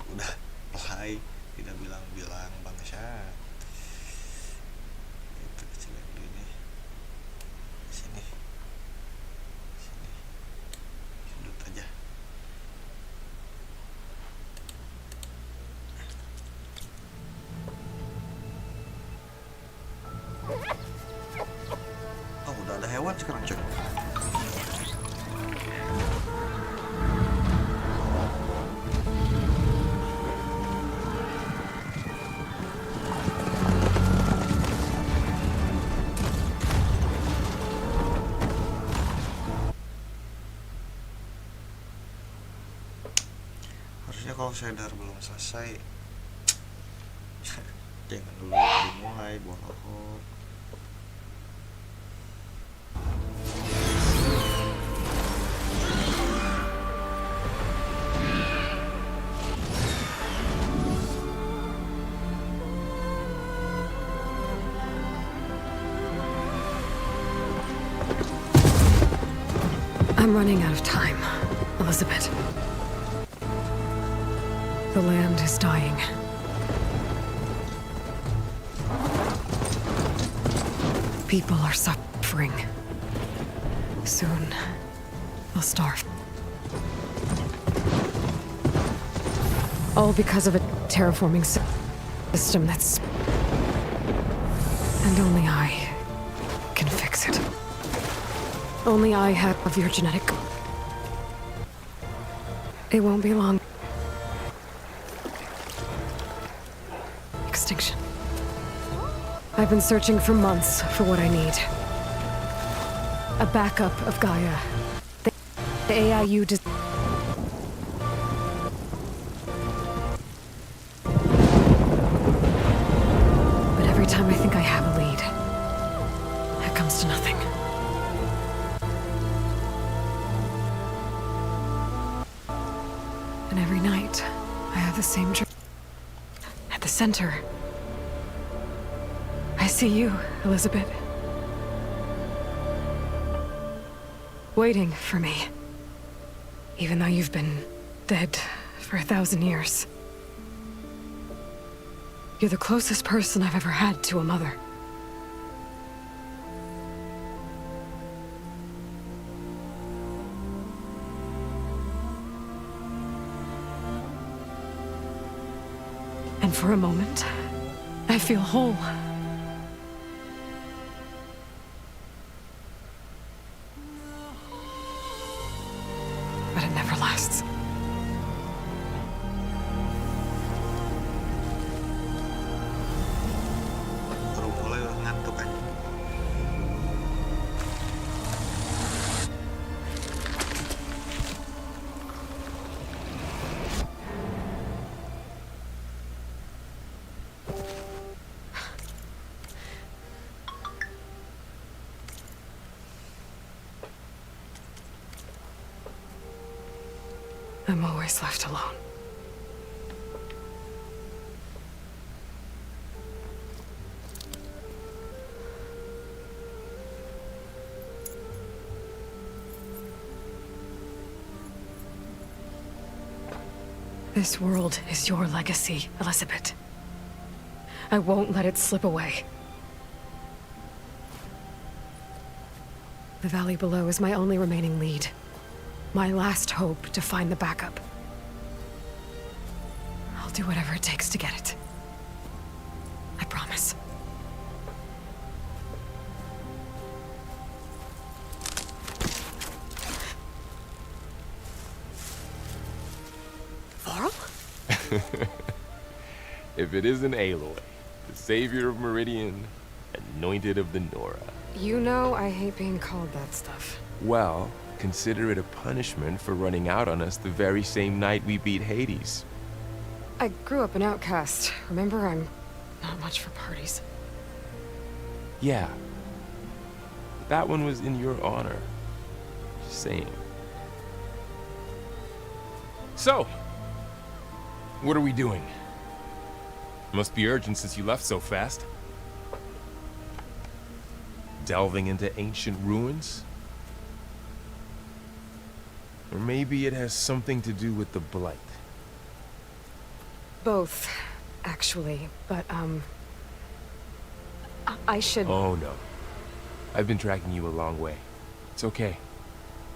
Udah play, tidak bilang-bilang bangsat. Itu kecilin dulu ini. Sini. Sini. Sudut aja. Oh, udah ada hewan sekarang, coy. Harusnya kalau shader belum selesai jangan dulu dimulai, bohong. I'm running out of time, Elizabeth. The land is dying. People are suffering. Soon, they'll starve. All because of a terraforming system that's... And only I can fix it. Only I have your genetic... It won't be long. Extinction. I've been searching for months for what I need. A backup of Gaia. The AIU does... But every time I think I have a lead, it comes to nothing. And every night, I have the same dream. At the center, I see you, Elizabeth. Waiting for me. Even though you've been dead for 1,000 years. You're the closest person I've ever had to a mother. And for a moment, I feel whole. But it never lasts. Baru mulai udah ngantuk kan. I'm always left alone. This world is your legacy, Elizabeth. I won't let it slip away. The valley below is my only remaining lead. My last hope to find the backup. I'll do whatever it takes to get it. I promise. Varl? If it isn't Aloy, the savior of Meridian, anointed of the Nora. You know I hate being called that stuff. Well, consider it a punishment for running out on us the very same night we beat Hades. I grew up an outcast. Remember, I'm not much for parties. Yeah. That one was in your honor. Just saying. So, what are we doing? Must be urgent since you left so fast. Delving into ancient ruins? Or maybe it has something to do with the Blight. Both, actually. But, I should... Oh no. I've been dragging you a long way. It's okay.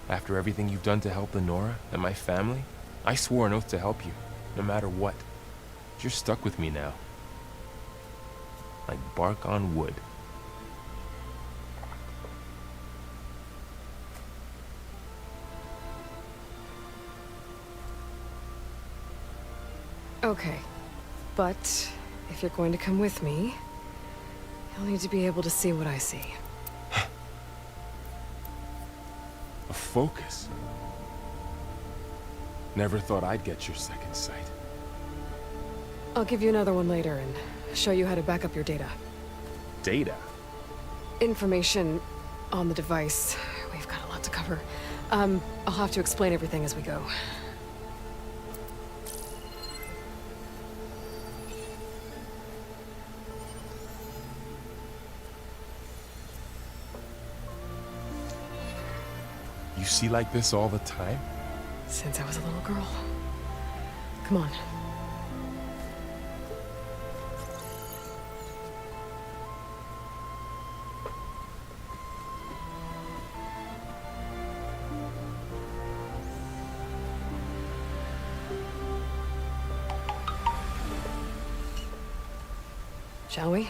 After everything you've done to help Lenora and my family, I swore an oath to help you, no matter what. You're stuck with me now. Like bark on wood. Okay. But, if you're going to come with me, you'll need to be able to see what I see. A focus? Never thought I'd get your second sight. I'll give you another one later and show you how to back up your data. Data? Information on the device. We've got a lot to cover. I'll have to explain everything as we go. You see like this all the time? Since I was a little girl. Come on. Shall we?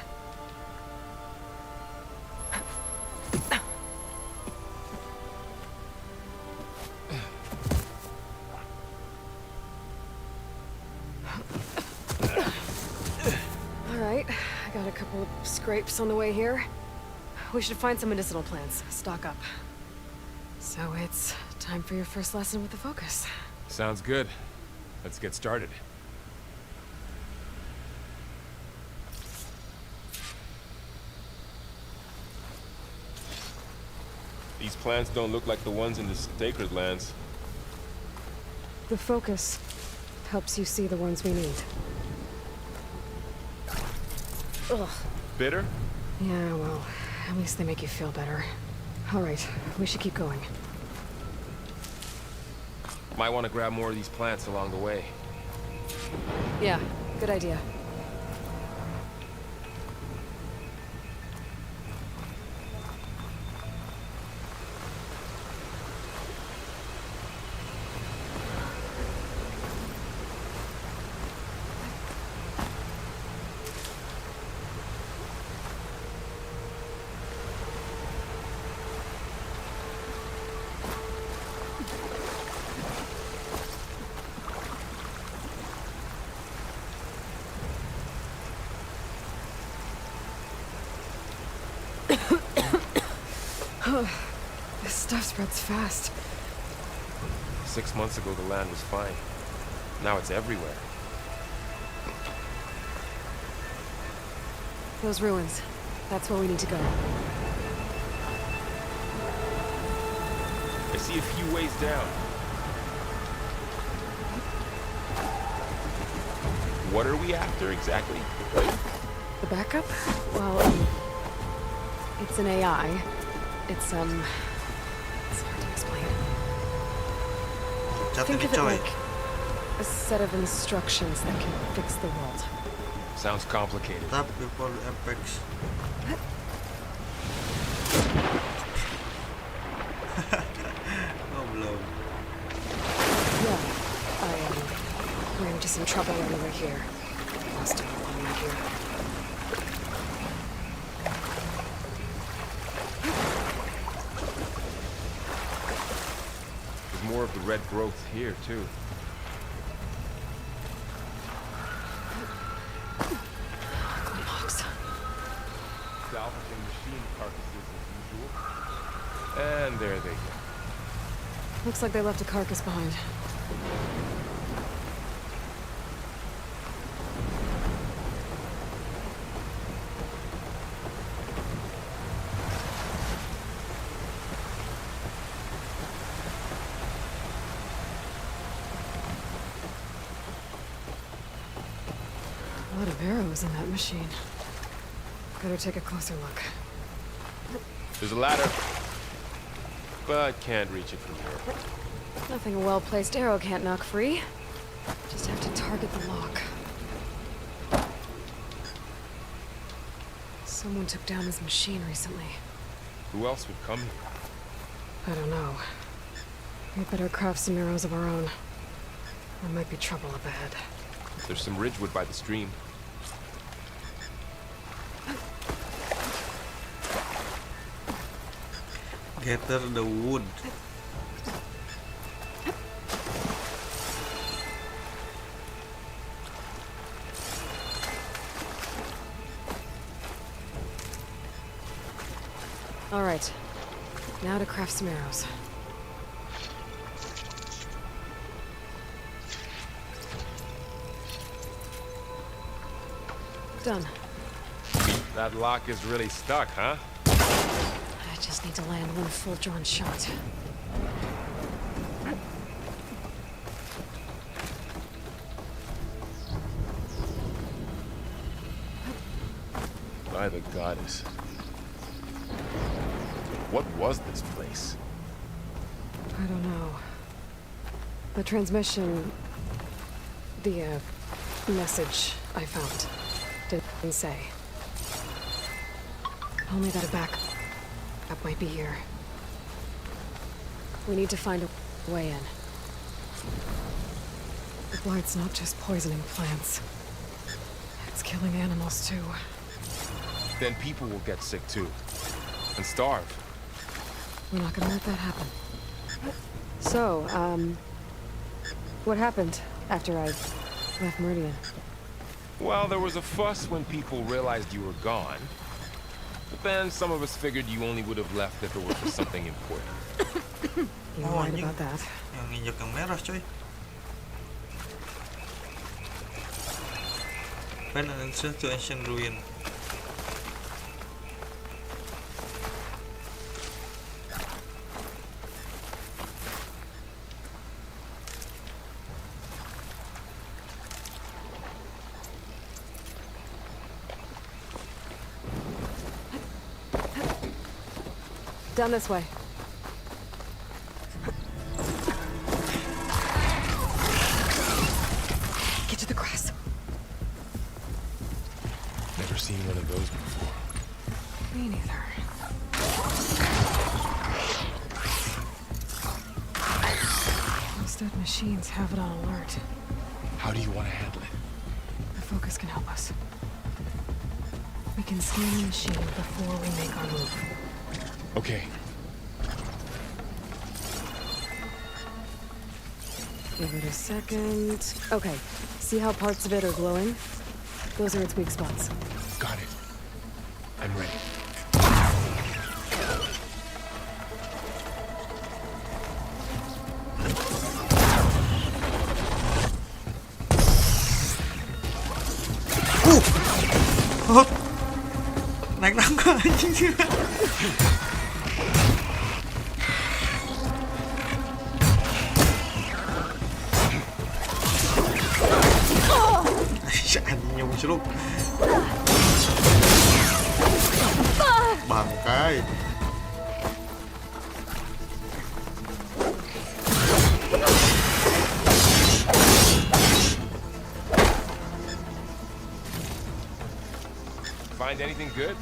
All right, I got a couple of scrapes on the way here. We should find some medicinal plants, stock up. So it's time for your first lesson with the focus. Sounds good. Let's get started. These plants don't look like the ones in the sacred lands. The focus helps you see the ones we need. Ugh. Bitter? Yeah, well, at least they make you feel better. All right, we should keep going. Might want to grab more of these plants along the way. Yeah, good idea. This stuff spreads fast. 6 months ago, the land was fine. Now it's everywhere. Those ruins. That's where we need to go. I see a few ways down. What are we after exactly? The backup? Well, it's an AI. It's hard to explain. Think of it like a set of instructions that can fix the world. Sounds complicated. Tap before apex. Oh, blow. Yeah, I ran into some trouble on the way here. Lost it on the way here. There's more of the red growth here, too. Logs. Salvaging machine carcasses as usual. And there they go. Looks like they left a carcass behind. A lot of arrows in that machine. Better take a closer look. There's a ladder, but can't reach it from here. Nothing a well-placed arrow can't knock free. Just have to target the lock. Someone took down his machine recently. Who else would come here? I don't know. We better craft some arrows of our own. There might be trouble up ahead. There's some ridgewood by the stream. Gather the wood. All right. Now to craft some arrows. Done. That lock is really stuck, huh? I just need to land one full-drawn shot. By the goddess. What was this place? I don't know. The transmission... The, message I found didn't say. Only that a backup might be here. We need to find a way in. The blight's not just poisoning plants. It's killing animals too. Then people will get sick too. And starve. We're not gonna let that happen. So, what happened after I left Meridian? Well, there was a fuss when people realized you were gone. But then some of us figured you only would have left if it were for something important. You're right about that. Yang nginjek yang merah, coy. Find an entrance to ancient ruin. Down this way. Get to the grass. Never seen one of those before. Me neither. Those dead machines have it on alert. How do you want to handle it? The focus can help us. We can scan the machine before we make our move. Okay. Give it a second. Okay. See how parts of it are glowing? Those are its weak spots. Got it. I'm ready. Oh. Naik tangga anjing. Anjing muncul. Bangkai. Find anything good?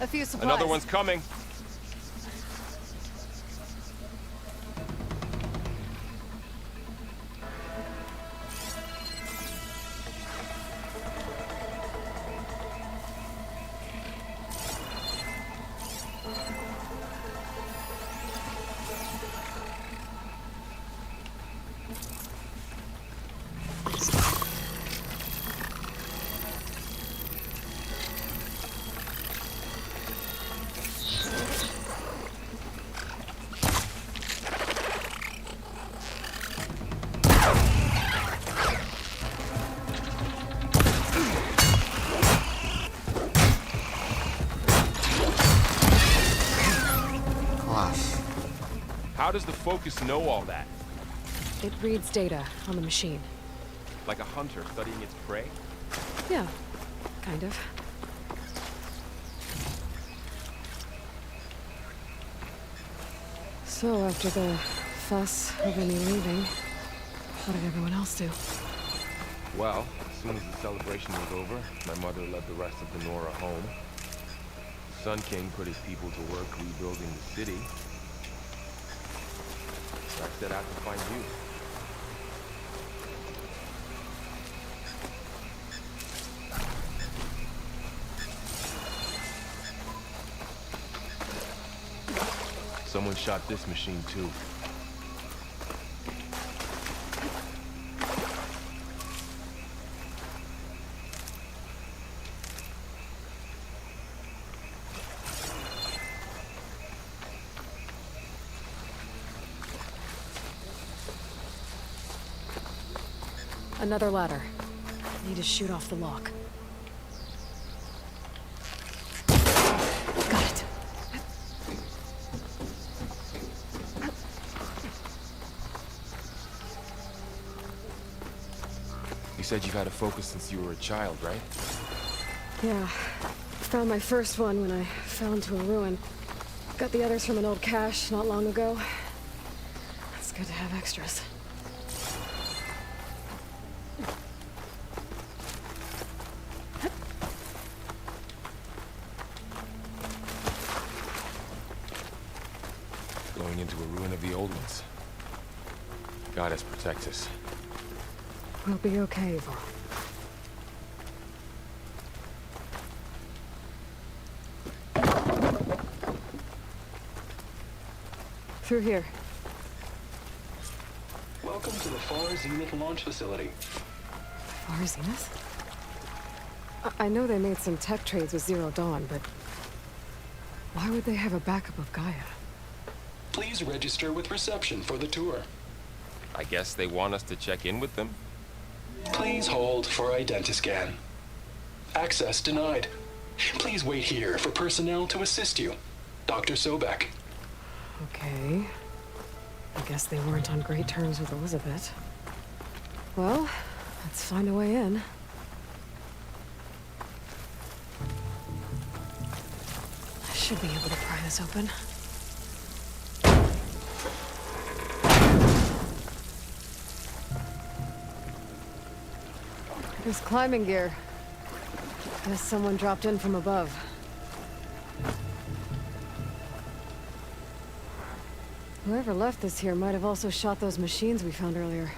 A few supplies. Another one's coming. How does the focus know all that? It reads data on the machine. Like a hunter studying its prey? Yeah, kind of. So after the fuss over me leaving, what did everyone else do? Well, as soon as the celebration was over, my mother led the rest of the Nora home. Sun King put his people to work rebuilding the city, I set out to find you. Someone shot this machine too. Another ladder. Need to shoot off the lock. Got it. You said you've had a focus since you were a child, right? Yeah. Found my first one when I fell into a ruin. Got the others from an old cache not long ago. It's good to have extras. Going into a ruin of the old ones. Goddess protect us. We'll be okay, Val. Through here. Welcome to the Far Zenith launch facility. Far Zenith? I know they made some tech trades with Zero Dawn, but why would they have a backup of Gaia? Please register with reception for the tour. I guess they want us to check in with them. Please hold for identiscan. Access denied. Please wait here for personnel to assist you. Dr. Sobek. Okay. I guess they weren't on great terms with Elizabeth. Well, let's find a way in. I should be able to pry this open. There's climbing gear. Guess someone dropped in from above. Whoever left this here might have also shot those machines we found earlier.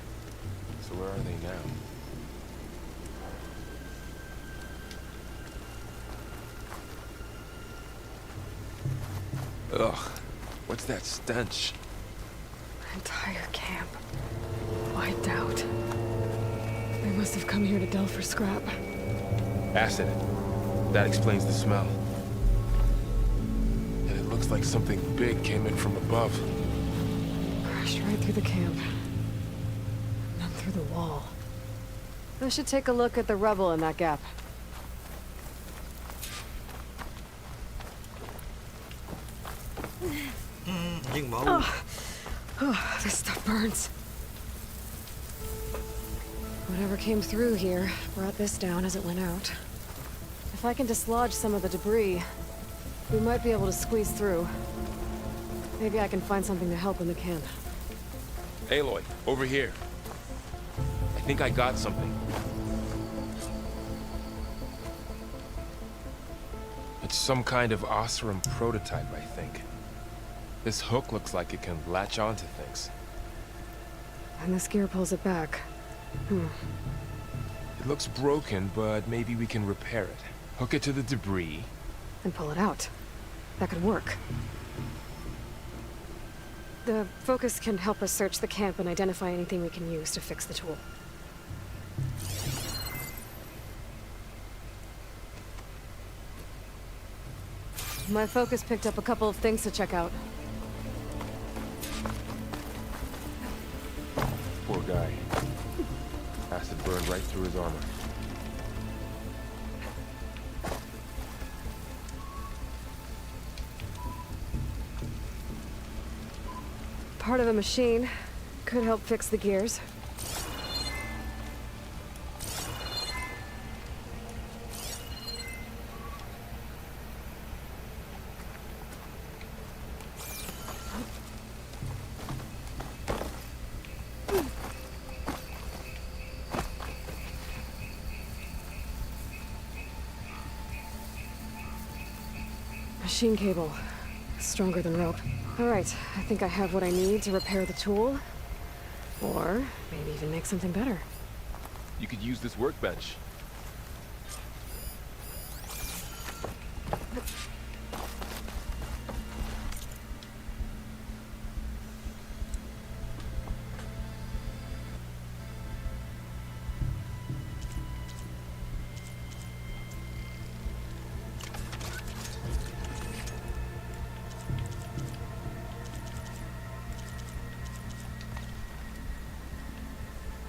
So where are they now? Ugh, what's that stench? Entire camp. Wiped out. They must have come here to delve for scrap. Acid. That explains the smell. And it looks like something big came in from above. Crashed right through the camp. And then through the wall. I should take a look at the rubble in that gap. Anjing bau. Oh, this stuff burns. Whatever came through here brought this down as it went out. If I can dislodge some of the debris, we might be able to squeeze through. Maybe I can find something to help in the camp. Aloy, over here. I think I got something. It's some kind of Osram prototype, I think. This hook looks like it can latch onto things. And this gear pulls it back. It looks broken, but maybe we can repair it. Hook it to the debris. And pull it out. That could work. The focus can help us search the camp and identify anything we can use to fix the tool. My focus picked up a couple of things to check out. Poor guy. Acid burned right through his armor. Part of a machine. Could help fix the gears. machine cable. Stronger than rope. Alright, I think I have what I need to repair the tool. Or maybe even make something better. You could use this workbench.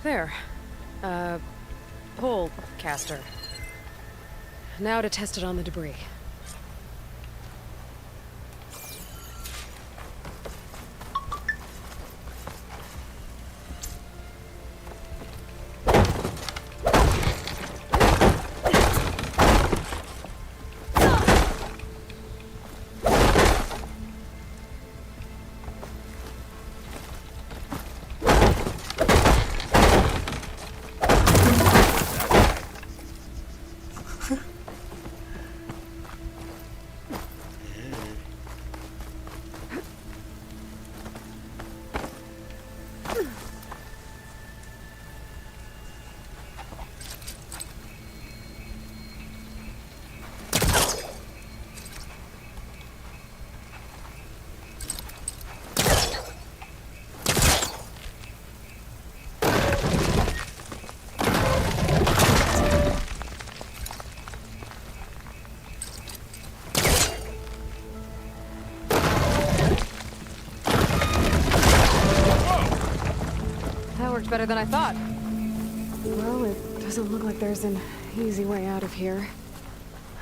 There. Pole caster. Now to test it on the debris. Better than I thought. Well, it doesn't look like there's an easy way out of here.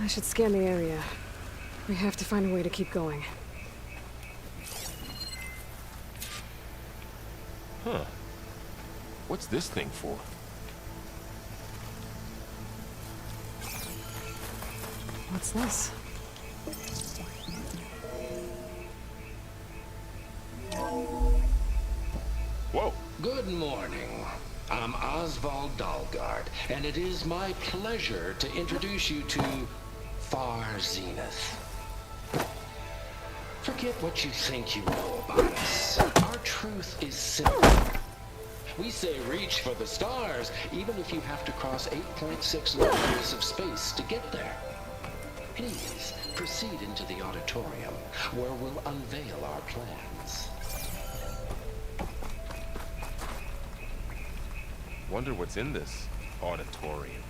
I should scan the area. We have to find a way to keep going. Huh. What's this thing for? What's this? Whoa! Good morning. I'm Oswald Dalgard, and it is my pleasure to introduce you to Far Zenith. Forget what you think you know about us. Our truth is simple. We say reach for the stars, even if you have to cross 8.6 light years of space to get there. Please proceed into the auditorium, where we'll unveil our plans. Wonder what's in this auditorium.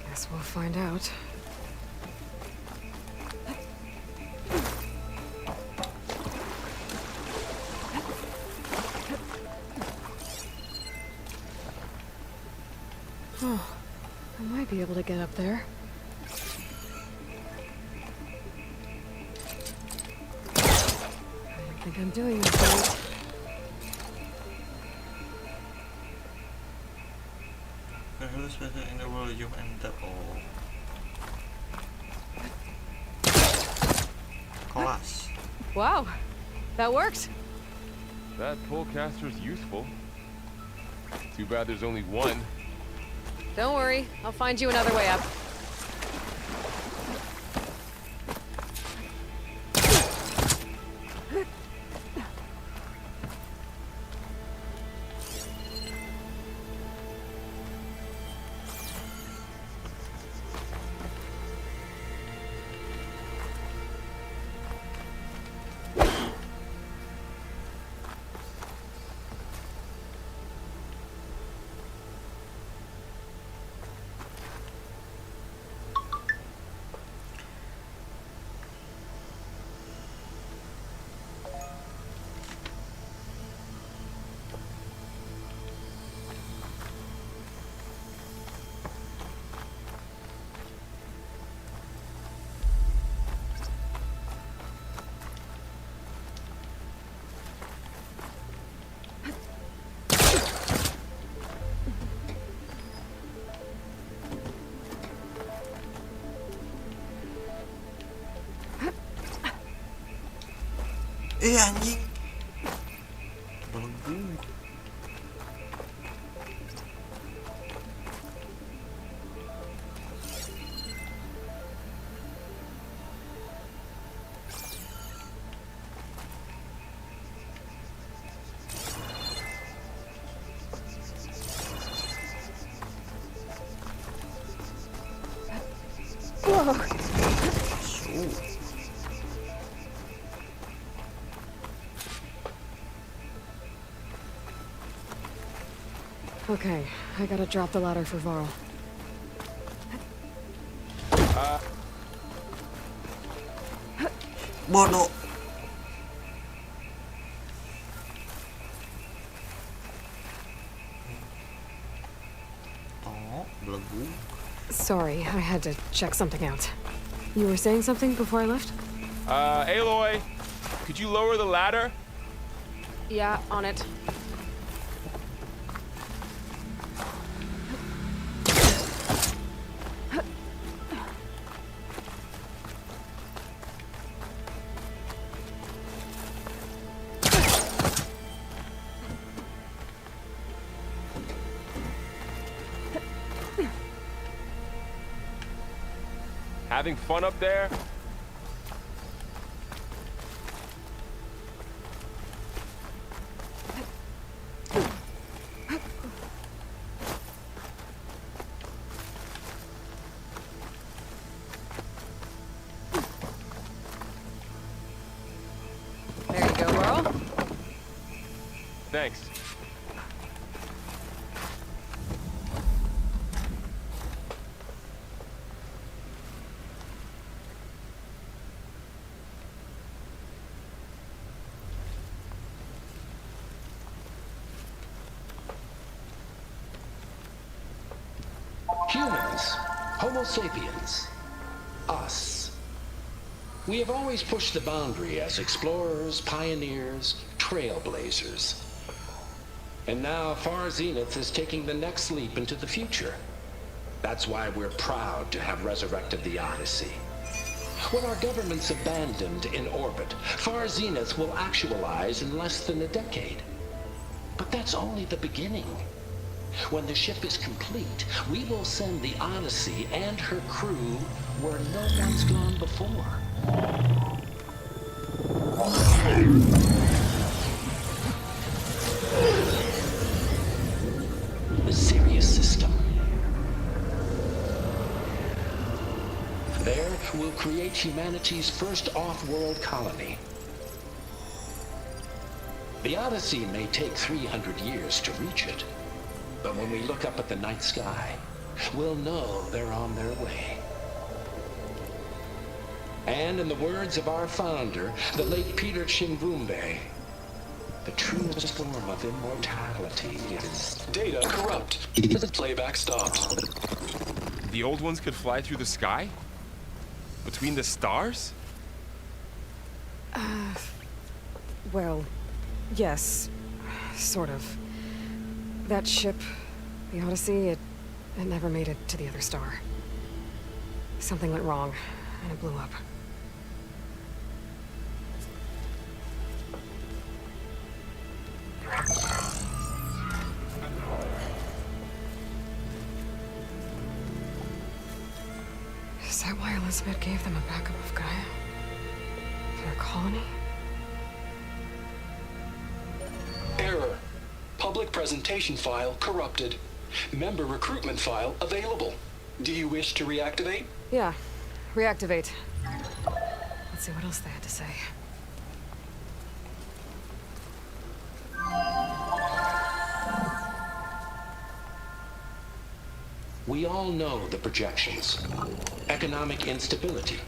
Guess we'll find out. Oh, I might be able to get up there. I don't think I'm doing this right. Who's better in the world, you and the all? Class. Wow, that worked. That polecaster's useful. Too bad there's only one. Don't worry, I'll find you another way up. Anjing. Belenggu. Okay, I gotta drop the ladder for Varl. Bodoh. Oh, belenggu. Sorry, I had to check something out. You were saying something before I left? Aloy, could you lower the ladder? Yeah, on it. Having fun up there? There you go, Varl. Thanks. Humans, Homo sapiens, us. We have always pushed the boundary as explorers, pioneers, trailblazers. And now Far Zenith is taking the next leap into the future. That's why we're proud to have resurrected the Odyssey. What our governments abandoned in orbit, Far Zenith will actualize in less than a decade. But that's only the beginning. When the ship is complete, we will send the Odyssey and her crew where no one's gone before. The Sirius system. There, we'll create humanity's first off-world colony. The Odyssey may take 300 years to reach it. But when we look up at the night sky, we'll know they're on their way. And in the words of our founder, the late Peter Chimvumbe, the truest form of immortality is... Data corrupt. Playback stopped. The old ones could fly through the sky? Between the stars? Well, yes, sort of. That ship, the Odyssey, it never made it to the other star. Something went wrong, and it blew up. Is that why Elizabeth gave them a backup of Gaia? For a colony? Error. Public presentation file corrupted. Member recruitment file available. Do you wish to reactivate? Yeah, reactivate. Let's see what else they had to say. We all know the projections. Economic instability,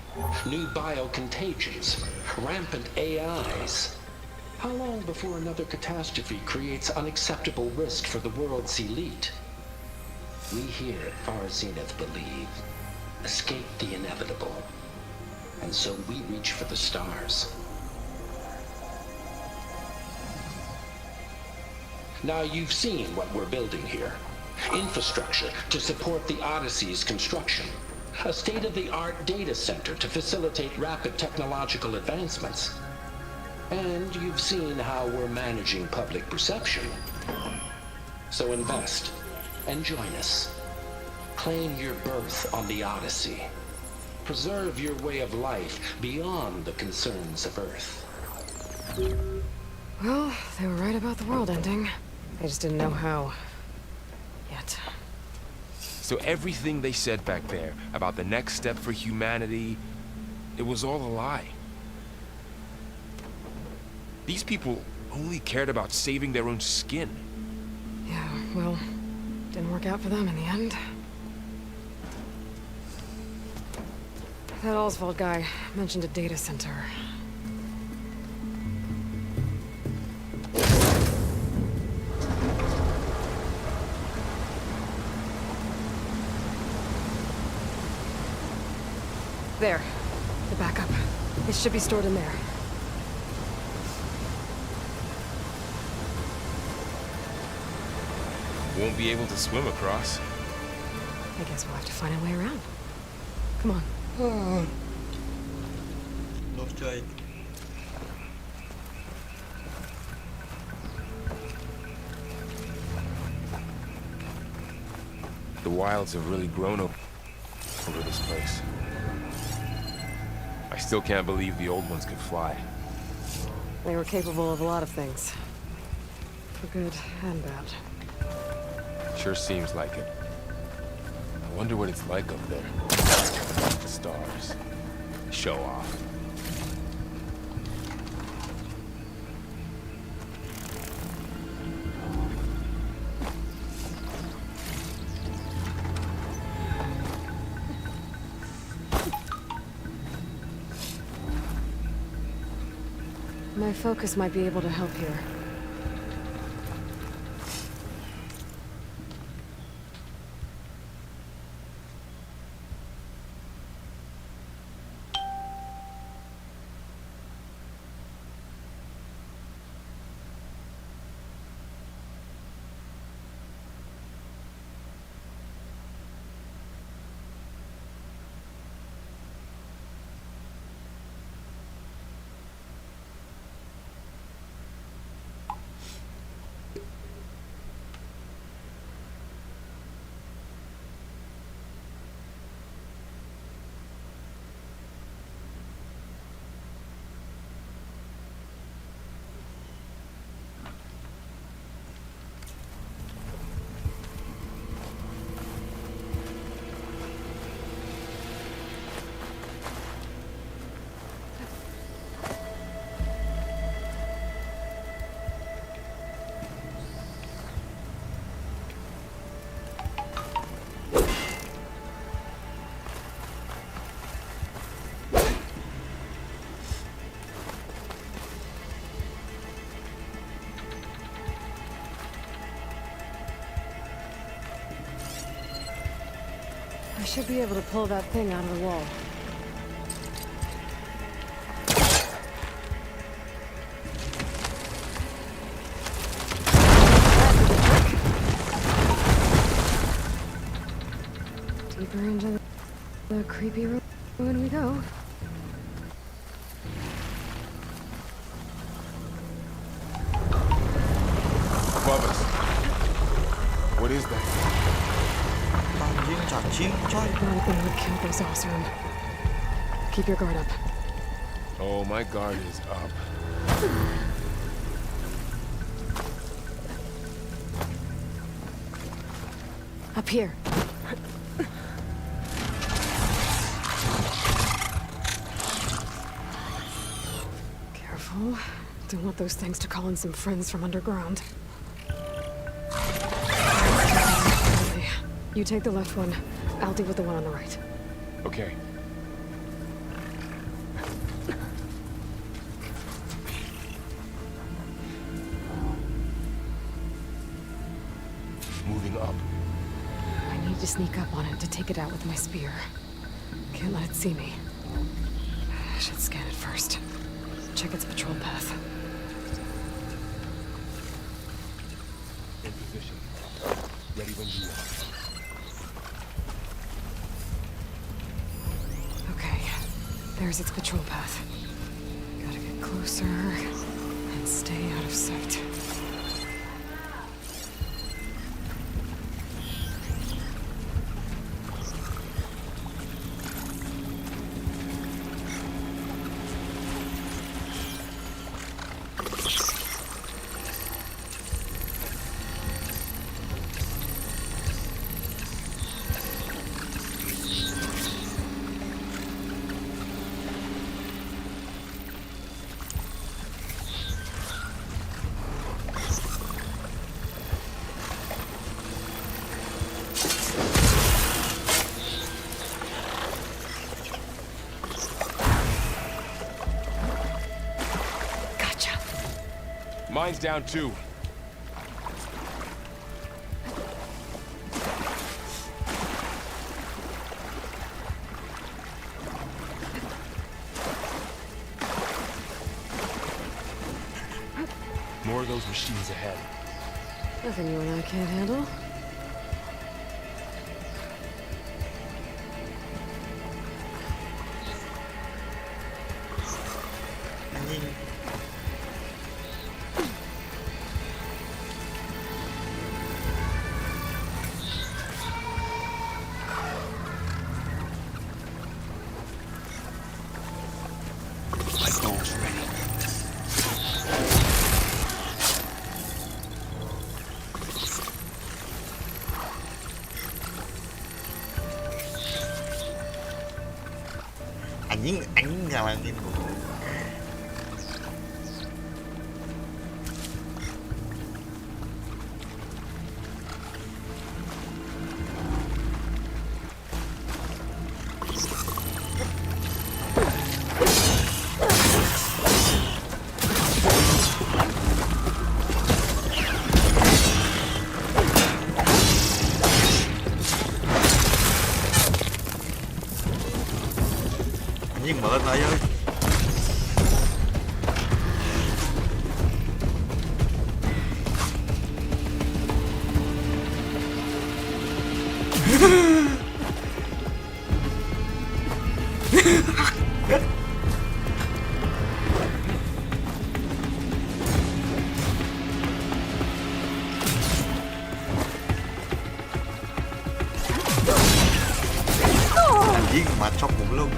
new biocontagions, rampant AIs. How long before another catastrophe creates unacceptable risk for the world's elite? We here at Far Zenith believe, escape the inevitable. And so we reach for the stars. Now you've seen what we're building here. Infrastructure to support the Odyssey's construction. A state-of-the-art data center to facilitate rapid technological advancements. And you've seen how we're managing public perception. So invest and join us. Claim your berth on the Odyssey. Preserve your way of life beyond the concerns of Earth. Well, they were right about the world ending. I just didn't know how. Yet. So everything they said back there about the next step for humanity, it was all a lie. These people only cared about saving their own skin. Yeah, well, Didn't work out for them in the end. That Oswald guy mentioned a data center. There. The backup. It should be stored in there. Won't be able to swim across. I guess we'll have to find a way around. Come on. No strike. The wilds have really grown over this place. I still can't believe the old ones could fly. They were capable of a lot of things. For good and bad. Sure seems like it. I wonder what it's like up there. The stars. Show off. My focus might be able to help here. I should be able to pull that thing out of the wall. Deeper into the creepy ruin we go. Above us. What is that? Anjing, cacing, coy. That thing would kill those awesome. Keep your guard up. Oh, my guard is up. Up here. Careful. Don't want those things to call in some friends from underground. You take the left one. I'll deal with the one on the right. Okay. Moving up. I need to sneak up on it to take it out with my spear. Can't let it see me. I should scan it first. Check its patrol path. In position. Ready when you are. Okay, there's its patrol path. Gotta get closer and stay out of sight. Mine's down too. More of those machines ahead. Nothing you and I can't handle. Anjing. My goal's ready. Anjing ngalangin gua. Anjing banget aja. Anjing macok goblok.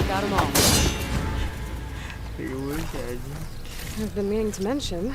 Got them all. Ribut sih anjing. I've been meaning to mention.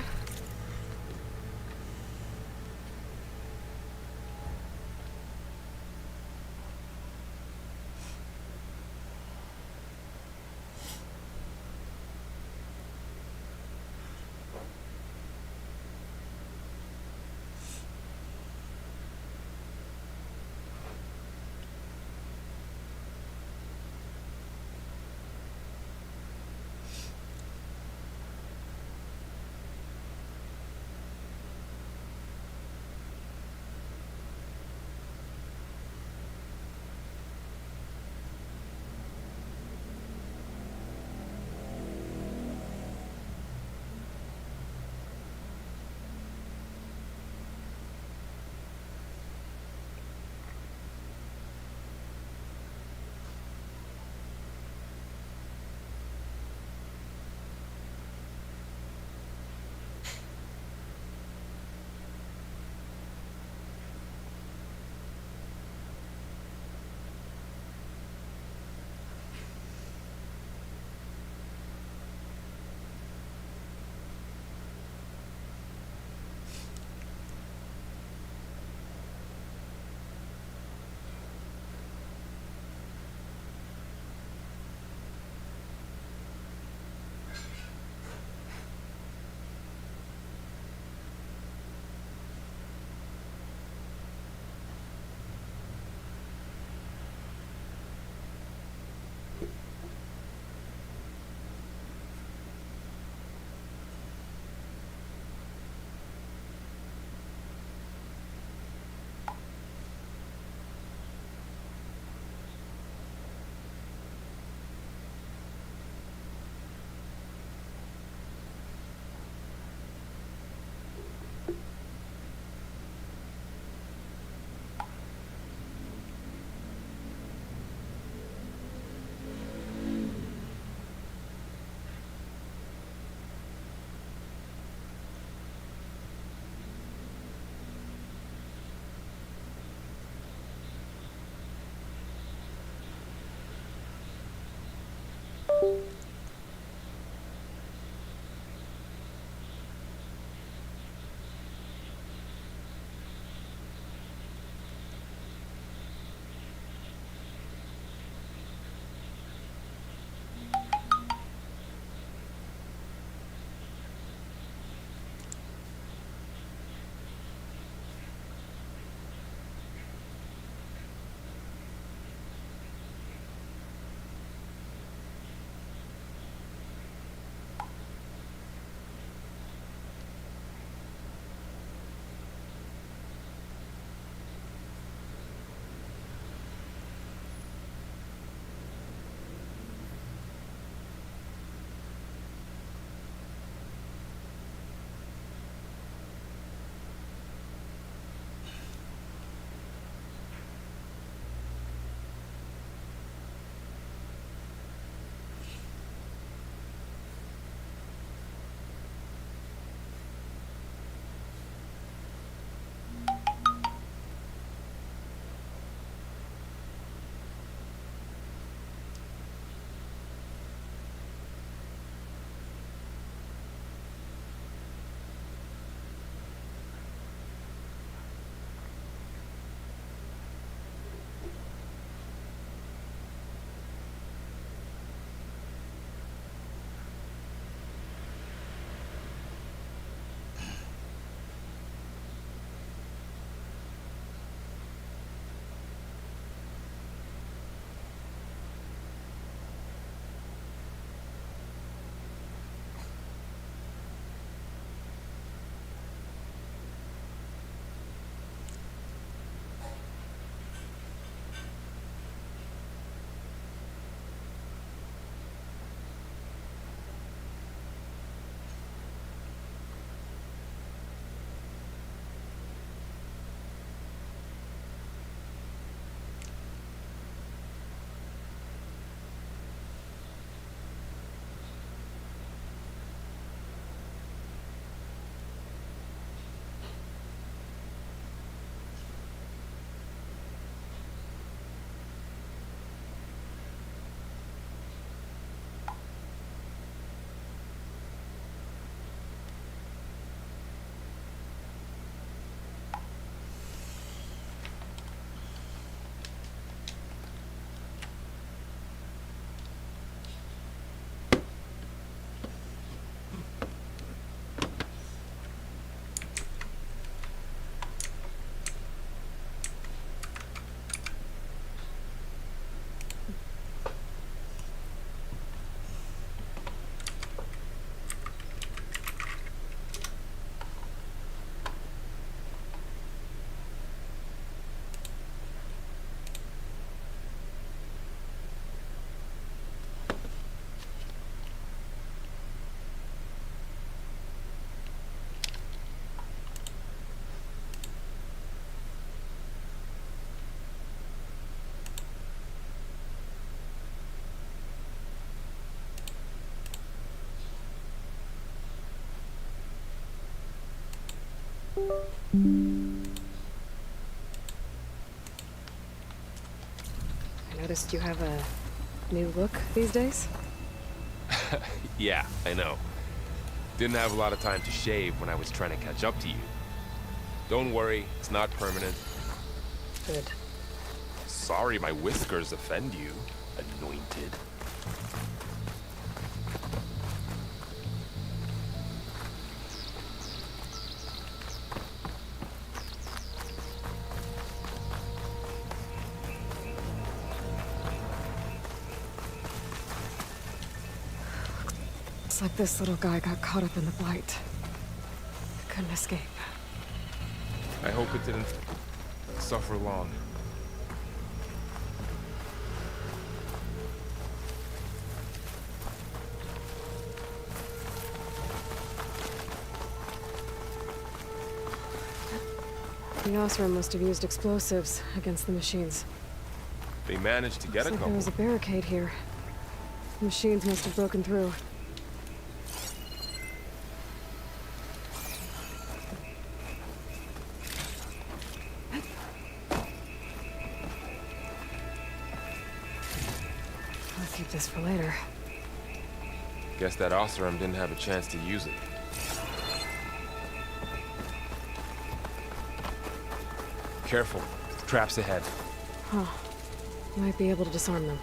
I noticed you have a new look these days. Yeah, I know. Didn't have a lot of time to shave when I was trying to catch up to you. Don't worry, it's not permanent. Good. Sorry my whiskers offend you, anointed. Looks like this little guy got caught up in the blight. Couldn't escape. I hope it didn't suffer long. The Osram must have used explosives against the machines. They managed to get Looks a like couple. there was a barricade here. The machines must have broken through. I'll keep this for later. Guess that Osram didn't have a chance to use it. Careful. Traps ahead. Huh. Might be able to disarm them.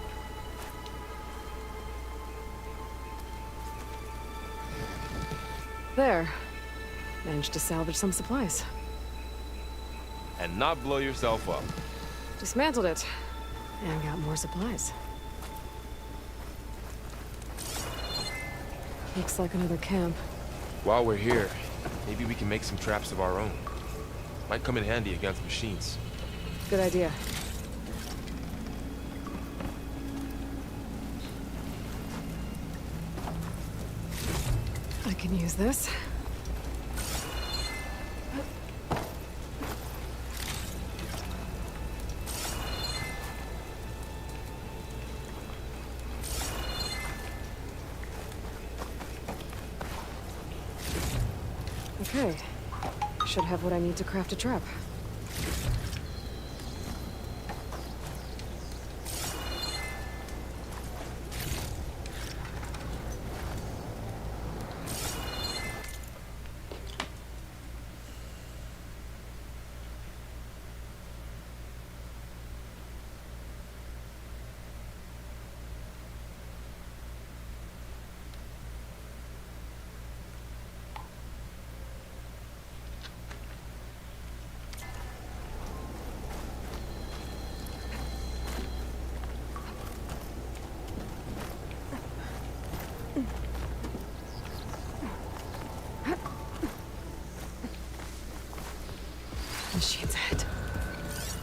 There. Managed to salvage some supplies. And not blow yourself up. Dismantled it. And got more supplies. Looks like another camp. While we're here, maybe we can make some traps of our own. Might come in handy against machines. Good idea. I can use this. Okay. Should have what I need to craft a trap. Machine's ahead.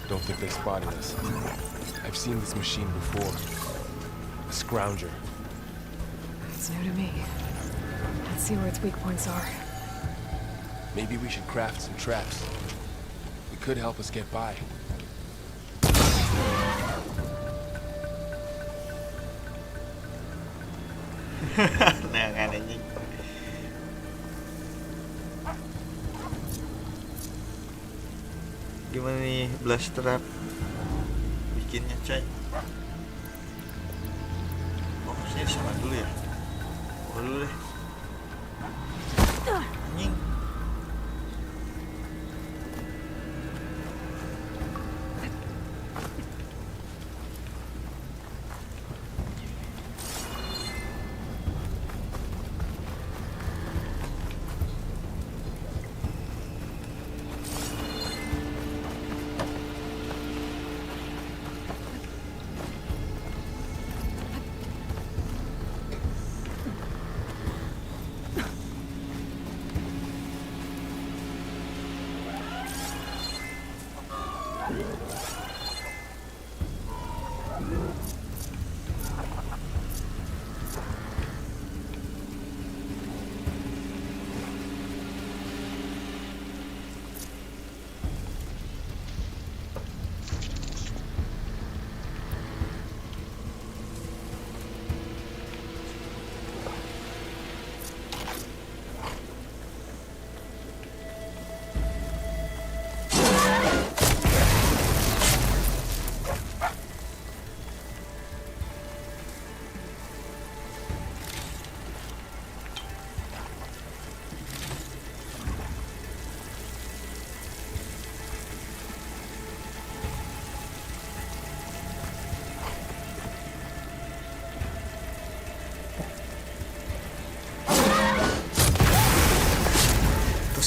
Don't think they spotted us. I've seen this machine before. A scrounger. It's new to me. Let's see where its weak points are. Maybe we should craft some traps. It could help us get by. Nah, nggak ada anjing. Gimana nih blast trap bikinnya, coy? Oh, sini sama dulu ya. Oh, dulu deh. Anjing.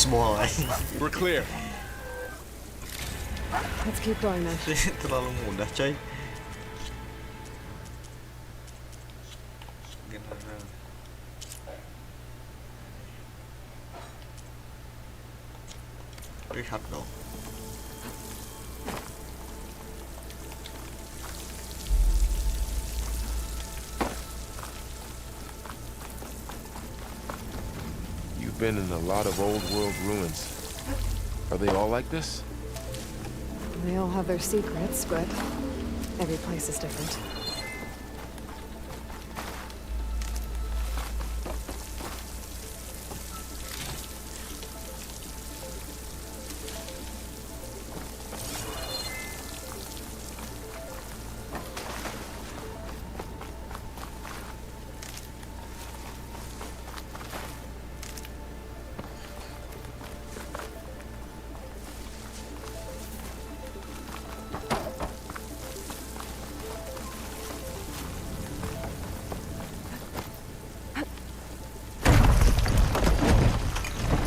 semua. We're clear. Let's keep going then. Terlalu mudah, coy. General. Lihat dong. You've been in a lot of old world ruins. Are they all like this? They all have their secrets, but every place is different.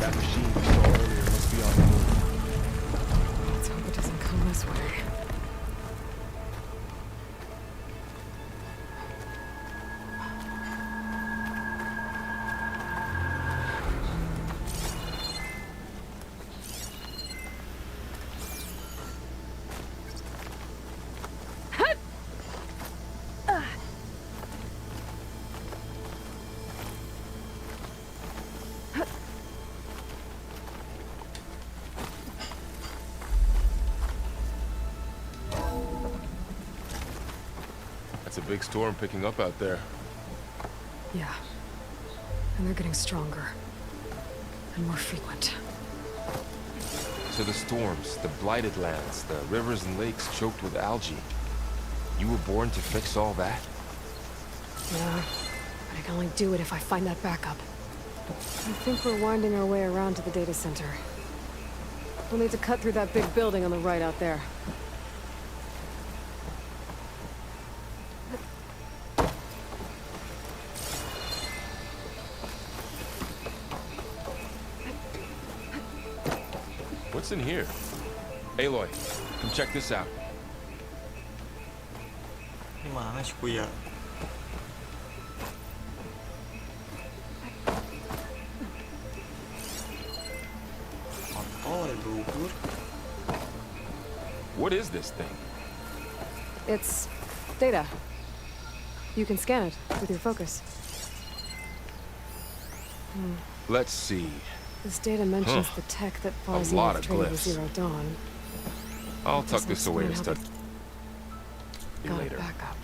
That machine we saw earlier must be on the move. Let's hope it doesn't come this way. That's a big storm picking up out there. Yeah. And they're getting stronger. And more frequent. So the storms, the blighted lands, the rivers and lakes choked with algae. You were born to fix all that? Yeah. But I can only do it if I find that backup. I think we're winding our way around to the data center. We'll need to cut through that big building on the right out there. What's in here? Aloy, come check this out. Ini mana sih Kuya? Oh, luhur. What is this thing? It's data. You can scan it with your focus. Let's see. This data mentions the tech that follows lot the of trade of the glyphs. Zero Dawn. I'll tuck Doesn't this away to explain study how Got later. it back up.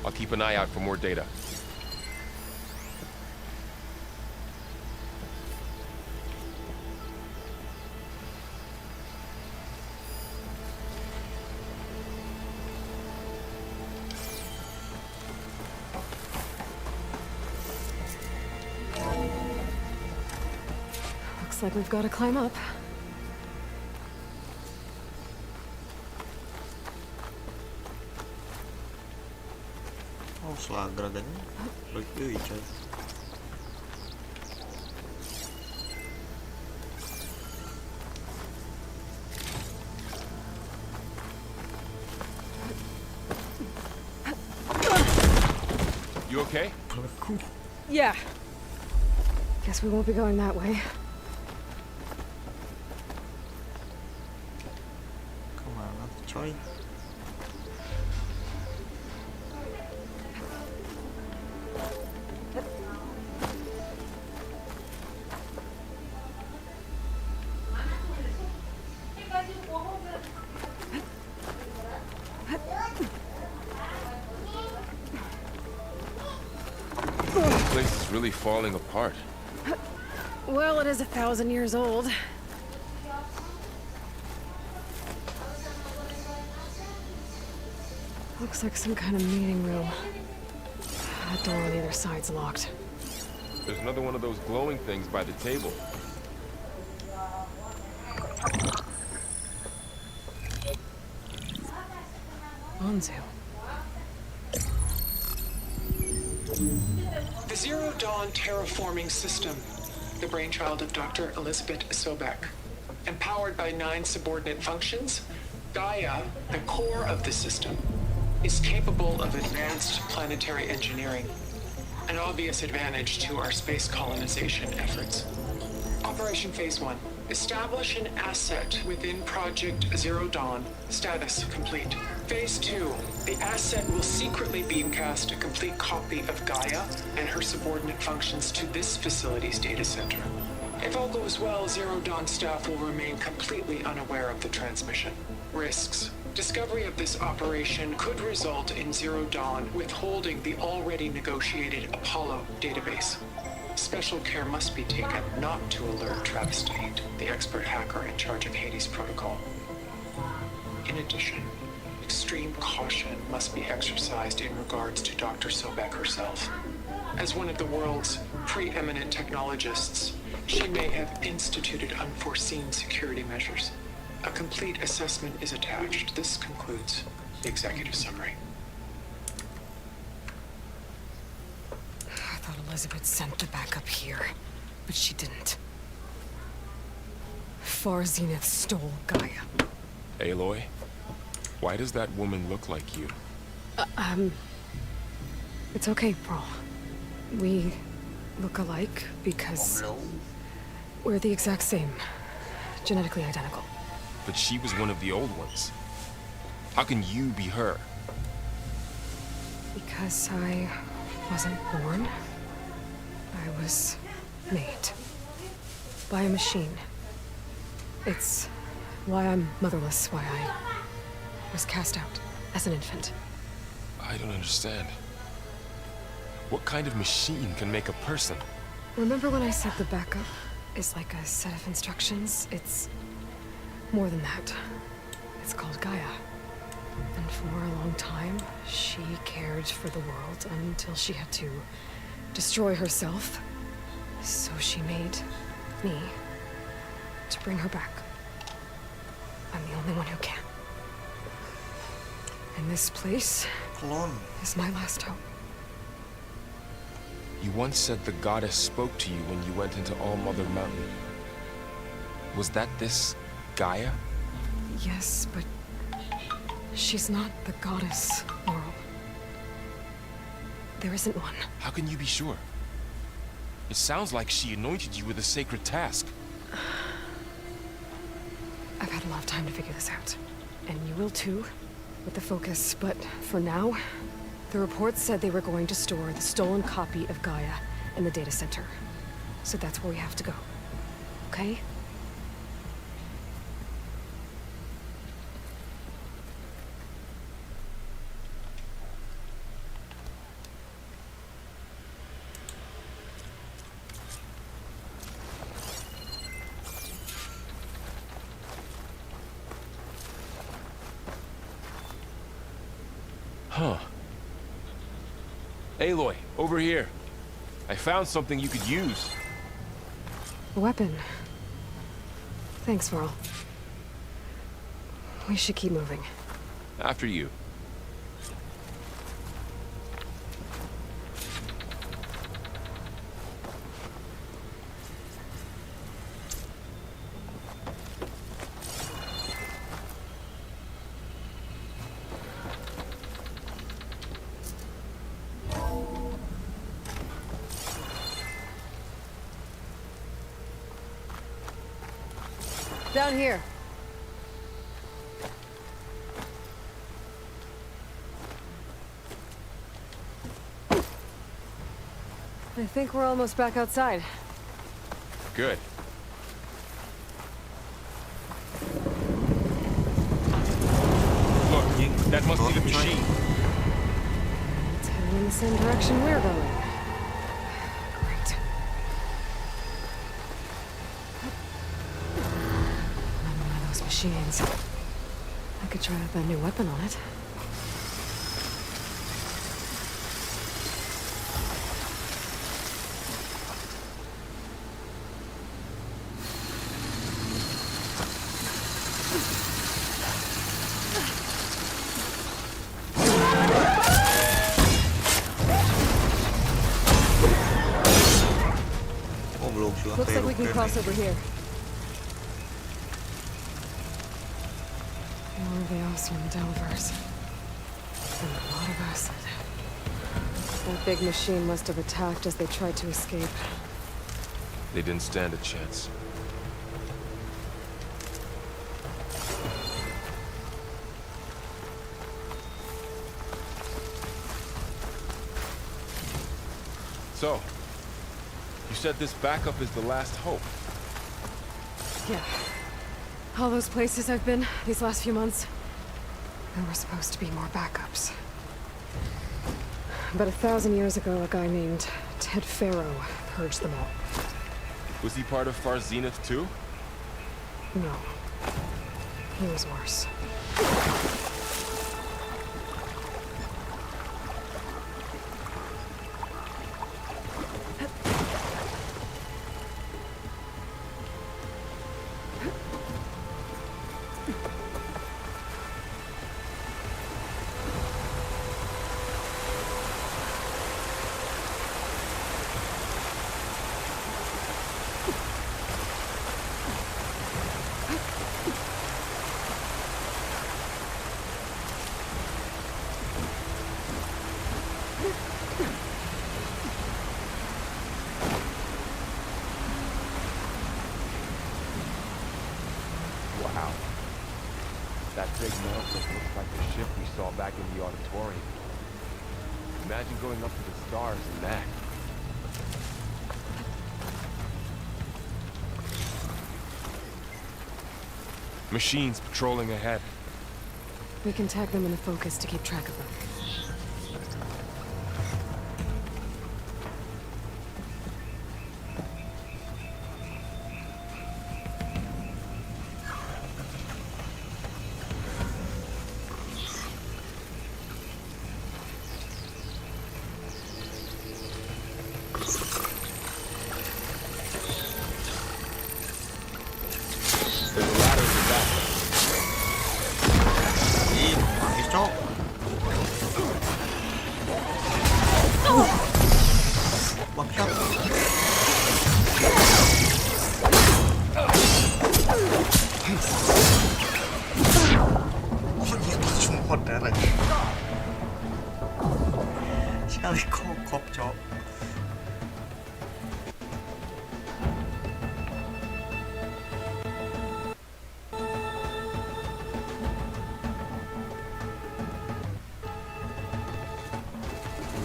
I'll keep an eye out for more data. Looks like we've got to climb up. Oh, selagra kan. Look deui, coy. You okay? Peleku. Yeah. Guess we won't be going that way. Kemana tuh, coy? This place is really falling apart. Well, it is 1,000 years old. Looks like some kind of meeting room. That door on either side's locked. There's another one of those glowing things by the table. Onzu. The Zero Dawn terraforming system. the brainchild of Dr. Elizabeth Sobek. Empowered by 9 subordinate functions, Gaia, the core of the system, is capable of advanced planetary engineering, an obvious advantage to our space colonization efforts. Operation Phase 1. Establish an asset within Project Zero Dawn. Status complete. Phase 2. The asset will secretly beamcast a complete copy of Gaia and her subordinate functions to this facility's data center. If all goes well, Zero Dawn staff will remain completely unaware of the transmission. Risks. Discovery of this operation could result in Zero Dawn withholding the already negotiated Apollo database. Special care must be taken not to alert Travis Tate, the expert hacker in charge of Hades Protocol. In addition, extreme caution must be exercised in regards to Dr. Sobek herself. As one of the world's preeminent technologists, she may have instituted unforeseen security measures. A complete assessment is attached. This concludes the executive summary. I thought Elizabeth sent the backup here, but she didn't. Far Zenith stole Gaia. Aloy, why does that woman look like you? It's okay, Pearl. We look alike because No. we're the exact same. Genetically identical. But she was one of the old ones. How can you be her? Because I wasn't born. I was made. By a machine. It's why I'm motherless, why I was cast out as an infant. I don't understand. What kind of machine can make a person? Remember when I said the backup is like a set of instructions? It's more than that. It's called Gaia. And for a long time, she cared for the world until she had to destroy herself. So she made me to bring her back. I'm the only one who can. And this place Clone. is my last hope. You once said the goddess spoke to you when you went into All Mother Mountain. Was that this Gaia? Yes, but she's not the goddess, Laurel. There isn't one. How can you be sure? It sounds like she anointed you with a sacred task. I've had a lot of time to figure this out. And you will too, with the focus. But for now, the report said they were going to store the stolen copy of Gaia in the data center. So that's where we have to go. Okay? Huh. Aloy, over here. I found something you could use. A weapon. Thanks, Varl. We should keep moving. After you. Down here. I think we're almost back outside. Good. Look, that must be the machine. It's heading in the same direction we're going. Great. Another one of those machines. I could try out that new weapon on it. Oh belum. Looks like we can cross over here. More of the Osram Delvers. And a lot of acid. That big machine must have attacked as they tried to escape. They didn't stand a chance. So, you said this backup is the last hope. Yeah. All those places I've been these last few months, there were supposed to be more backups. But 1,000 years ago, a guy named Ted Faro purged them all. Was he part of Far Zenith too? No. He was worse. Wow. That big metal thing looks like the ship we saw back in the auditorium. Imagine going up to the stars in that. Machines patrolling ahead. We can tag them in the focus to keep track of them. There's a ladder in the back. Ih, nangis cok. Bangsat. Oh iya, langsung modar aja. Sekali kokop cok.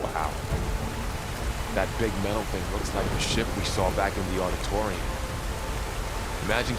Wow. That big metal thing looks like the ship we saw back in the auditorium. Imagine...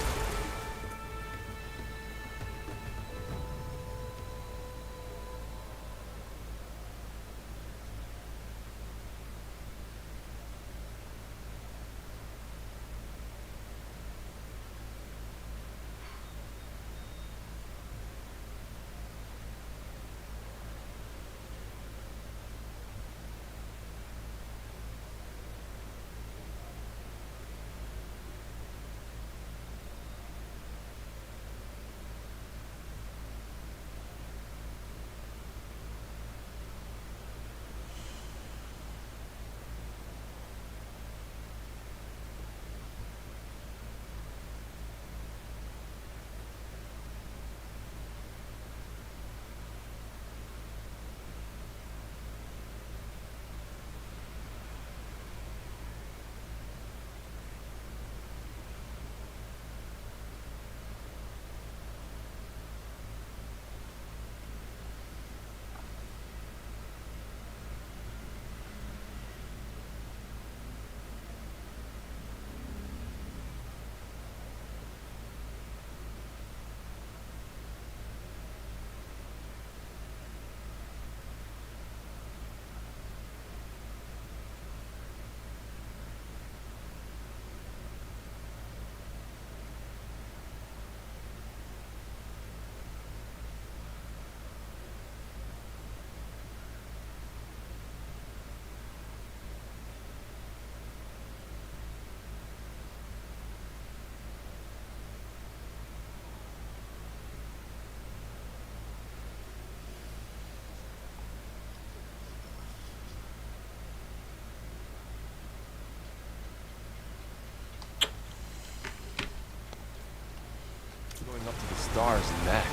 stars in that.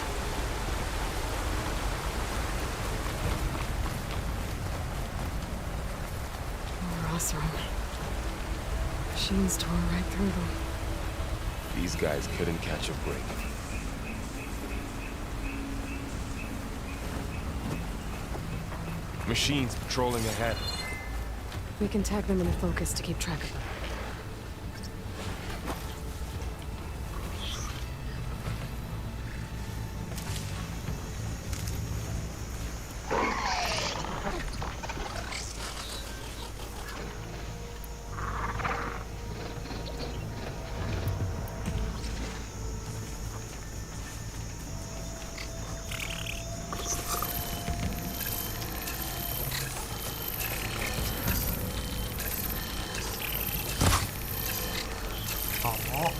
Awesome. Machines tore right through them. These guys couldn't catch a break. Machines patrolling ahead. We can tag them in a focus to keep track of them. Oh.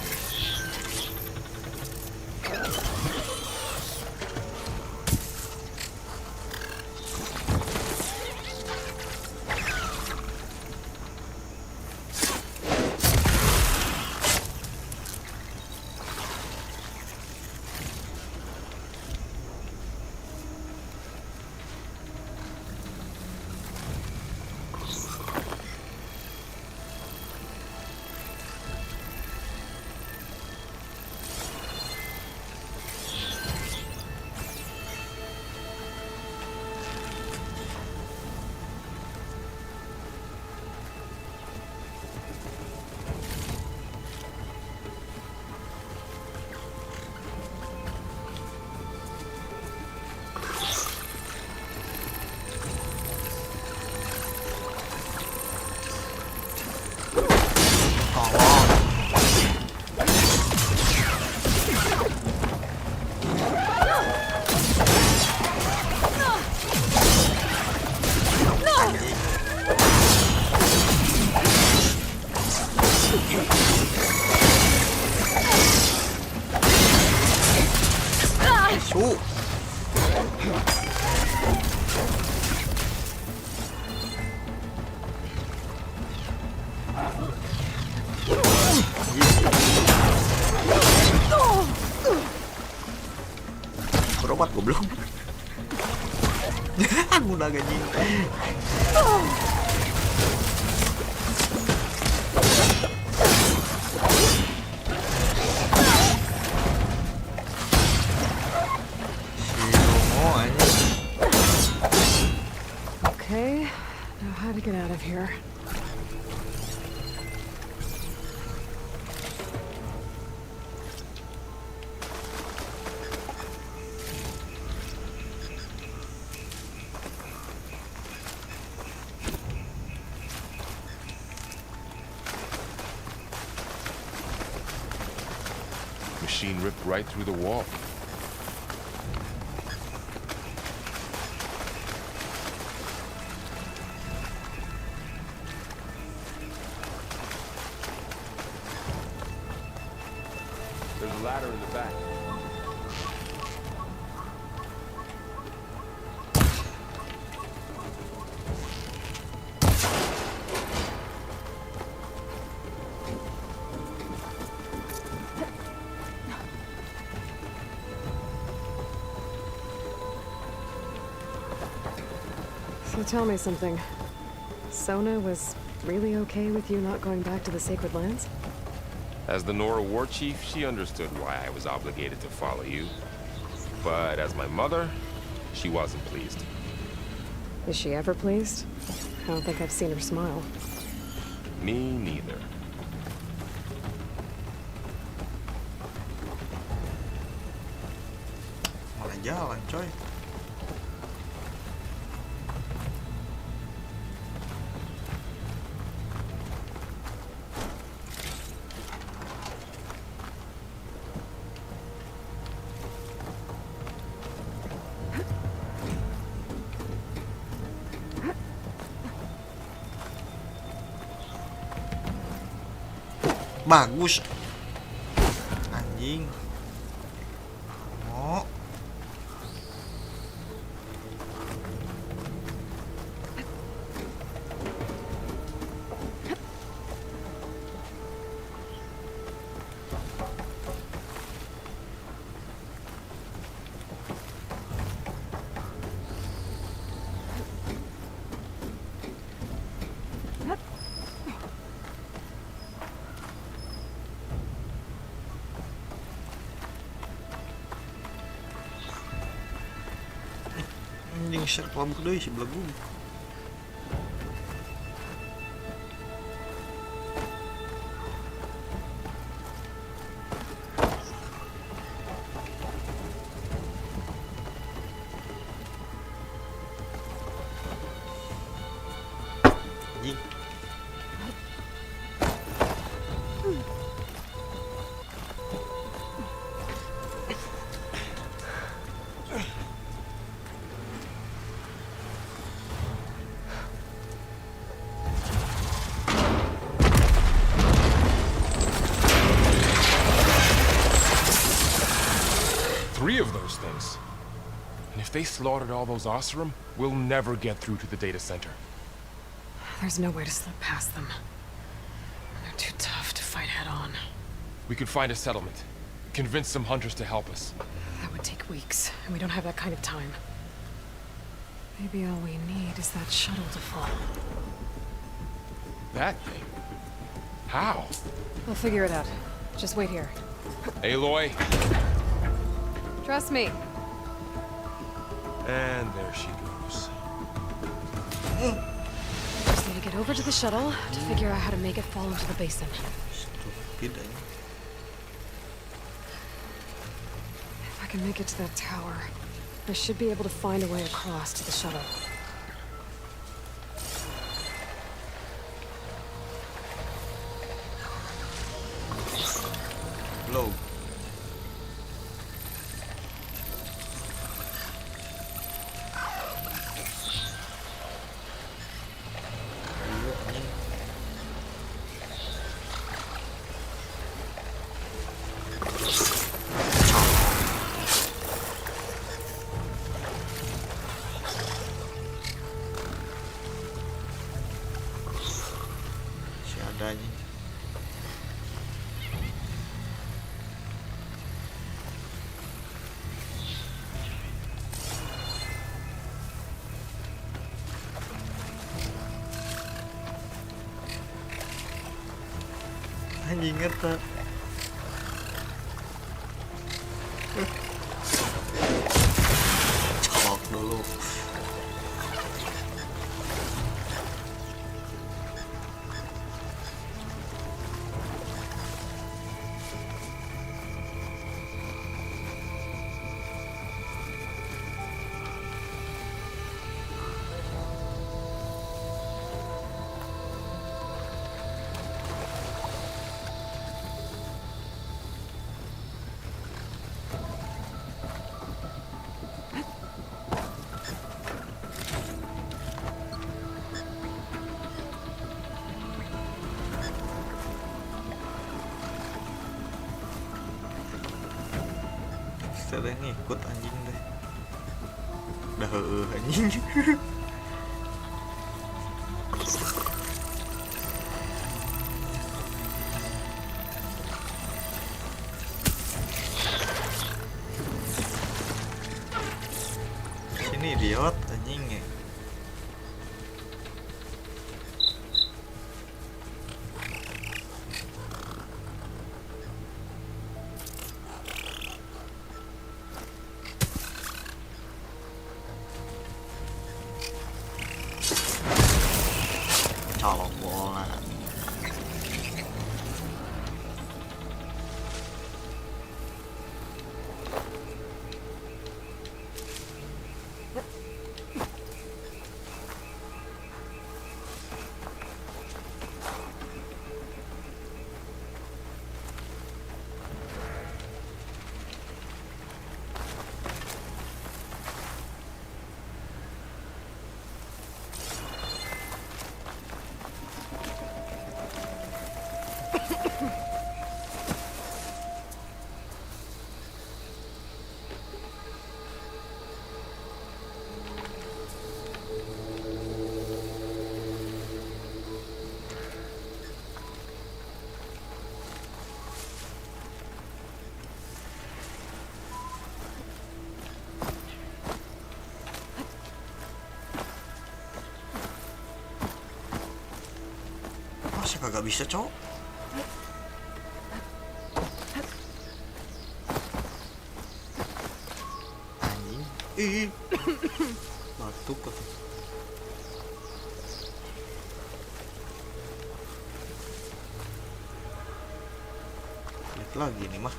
Su. Berobat goblok. Mudah gaji. Okay, now how to get out of here. Machine ripped right through the wall. There's a ladder in the back. So tell me something. Sona was really okay with you not going back to the Sacred Lands? As the Nora war chief, she understood why I was obligated to follow you. But as my mother, she wasn't pleased. Is she ever pleased? I don't think I've seen her smile. Me neither. Malah jalan, coy. Bagus. Anjing. Oh. Share kabur deui si Blagung. Anjing. Three of those things. And if they slaughtered all those Oseram, we'll never get through to the data center. There's no way to slip past them. They're too tough to fight head on. We could find a settlement. Convince some hunters to help us. That would take weeks, and we don't have that kind of time. Maybe all we need is that shuttle to fall. That thing? How? We'll figure it out. Just wait here. Aloy. Trust me. And there she goes. Just need to get over to the shuttle to figure out how to make it fall into the basin. Stupid anjing. If I can make it to that tower, I should be able to find a way across to the shuttle. Low. Si ada anjing. Anjing eta. Colok dulu. Saya ngikut anjing deh. Udah anjing. Sini idiot anjingnya. Colok bola. Masa kagak bisa, cowok? Anjing. Ih. Batuk apa? Lihat lagi nih mah.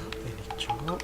Apa ini cowok?